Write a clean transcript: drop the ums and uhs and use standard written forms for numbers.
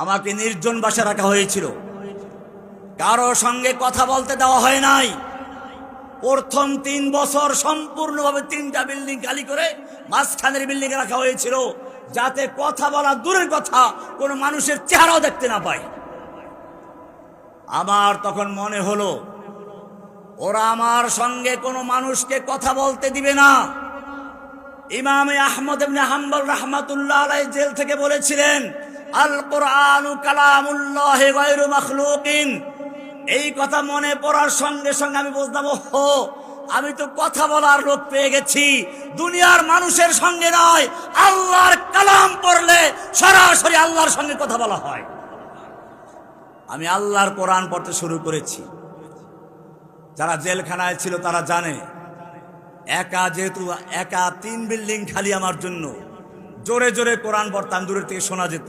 আমাকে নির্জন বাসা রাখা হয়েছিল, কারো সঙ্গে কথা বলতে দেওয়া হয় নাই। প্রথম 3 বছর সম্পূর্ণভাবে 3টা বিল্ডিং খালি করে মাঝখানের বিল্ডিং রাখা হয়েছিল, যাতে কথা বলা দূরের কথা কোনো মানুষের চেহারাও দেখতে না পাই। আমার তখন মনে হলো ওরা আমার সঙ্গে কোনো মানুষকে কথা বলতে দিবে না। ইমাম আহমদ ইবনে হাম্বল রাহমাতুল্লাহ আলাইহি জেল থেকে বলেছিলেন, আল কুরআনু কালামুল্লাহি গায়রু মাখলুকিন। এই কথা মনে পড়ার সঙ্গে সঙ্গে আমি বুঝলাম, ওহো, আমি তো কথা বলার লোক পেয়ে গেছি, দুনিয়ার মানুষের সঙ্গে নয়, আল্লাহর কালাম পড়লে সরাসরি আল্লাহর সঙ্গে কথা বলা হয়। আমি আল্লাহর কোরআন পড়তে শুরু করেছি। যারা জেলখানায় ছিল তারা জানে, যেহেতু একা 3 বিল্ডিং খালি, আমার জন্য জোরে জোরে কোরআন পড়তাম, দূরের থেকে শোনা যেত।